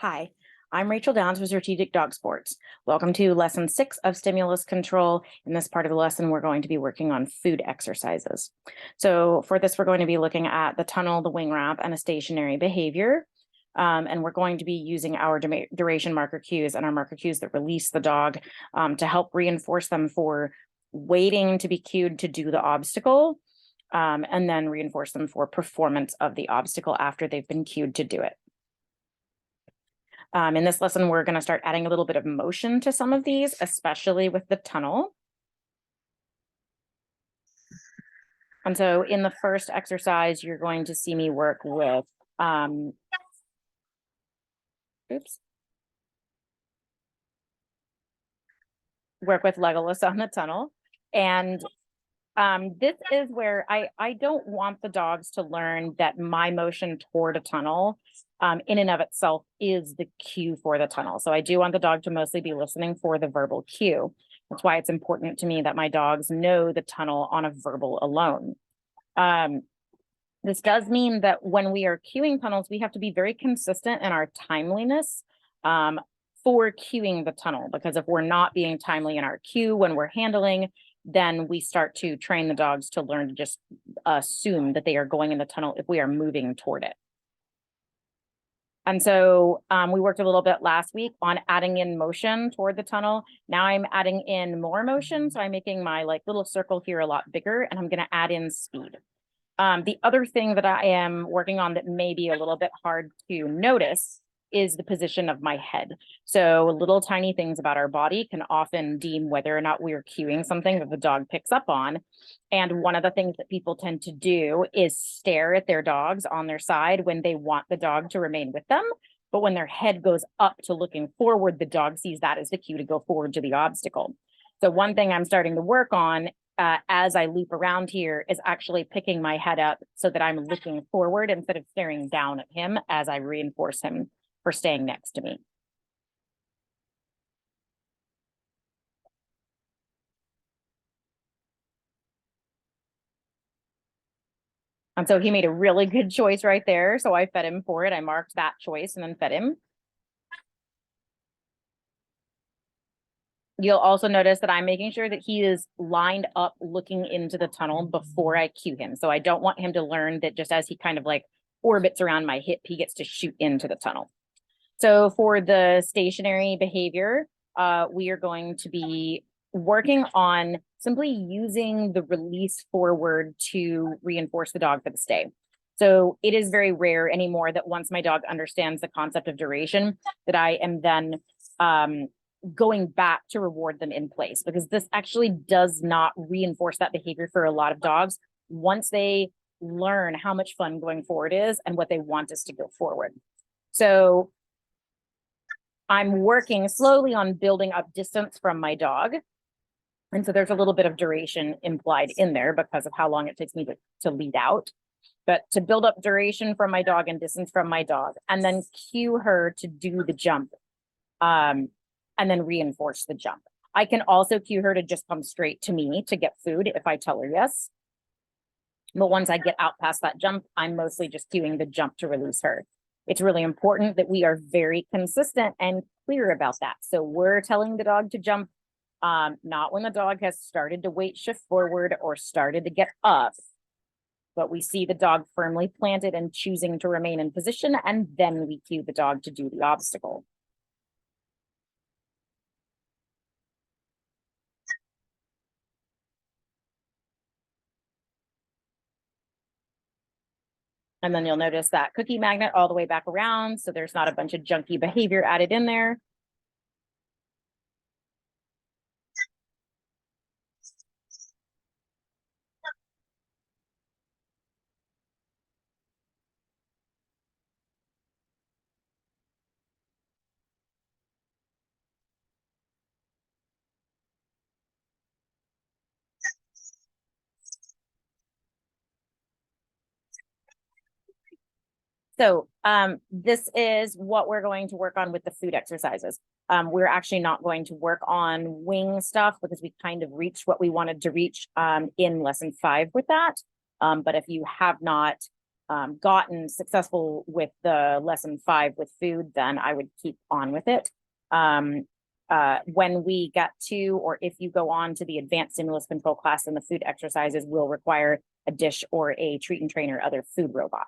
Hi, I'm Rachel Downs with Strategic Dog Sports. Welcome to lesson 6 of stimulus control. In this part of the lesson, we're going to be working on food exercises. So for this, we're going to be looking at the tunnel, the wing wrap, and a stationary behavior. And we're going to be using our duration marker cues and our marker cues that release the dog to help reinforce them for waiting to be cued to do the obstacle, and then reinforce them for performance of the obstacle after they've been cued to do it. In this lesson, we're going to start adding a little bit of motion to some of these, especially with the tunnel. And so in the first exercise, you're going to see me work with, work with Legolas on the tunnel. And this is where I don't want the dogs to learn that my motion toward a tunnel in and of itself is the cue for the tunnel. So I do want the dog to mostly be listening for the verbal cue. That's why it's important to me that my dogs know the tunnel on a verbal alone. This does mean that when we are cueing tunnels, we have to be very consistent in our timeliness for cueing the tunnel, because if we're not being timely in our cue when we're handling, then we start to train the dogs to learn to just assume that they are going in the tunnel if we are moving toward it. And so we worked a little bit last week on adding in motion toward the tunnel. Now I'm adding in more motion. So I'm making my little circle here a lot bigger, and I'm going to add in speed. The other thing that I am working on that may be a little bit hard to notice is the position of my head. So little tiny things about our body can often deem whether or not we are cueing something that the dog picks up on. And one of the things that people tend to do is stare at their dogs on their side when they want the dog to remain with them. But when their head goes up to looking forward, the dog sees that as the cue to go forward to the obstacle. So one thing I'm starting to work on as I loop around here is actually picking my head up so that I'm looking forward instead of staring down at him as I reinforce him for staying next to me. And so he made a really good choice right there. So I fed him for it. I marked that choice and then fed him. You'll also notice that I'm making sure that he is lined up looking into the tunnel before I cue him. So I don't want him to learn that just as he kind of orbits around my hip, he gets to shoot into the tunnel. So for the stationary behavior, we are going to be working on simply using the release forward to reinforce the dog for the stay. So it is very rare anymore that once my dog understands the concept of duration, that I am then going back to reward them in place, because this actually does not reinforce that behavior for a lot of dogs once they learn how much fun going forward is and what they want us to go forward. So I'm working slowly on building up distance from my dog. And so there's a little bit of duration implied in there because of how long it takes me to lead out. But to build up duration from my dog and distance from my dog, and then cue her to do the jump, and then reinforce the jump. I can also cue her to just come straight to me to get food if I tell her yes. But once I get out past that jump, I'm mostly just cueing the jump to release her. It's really important that we are very consistent and clear about that. So we're telling the dog to jump, not when the dog has started to weight shift forward or started to get up, but we see the dog firmly planted and choosing to remain in position, and then we cue the dog to do the obstacle. And then you'll notice that cookie magnet all the way back around, so there's not a bunch of junky behavior added in there. So this is what we're going to work on with the food exercises. We're actually not going to work on wing stuff because we kind of reached what we wanted to reach in lesson 5 with that. But if you have not gotten successful with the lesson 5 with food, then I would keep on with it. When we get to, or if you go on to the advanced stimulus control class, then the food exercises will require a dish or a treat and train or other food robot.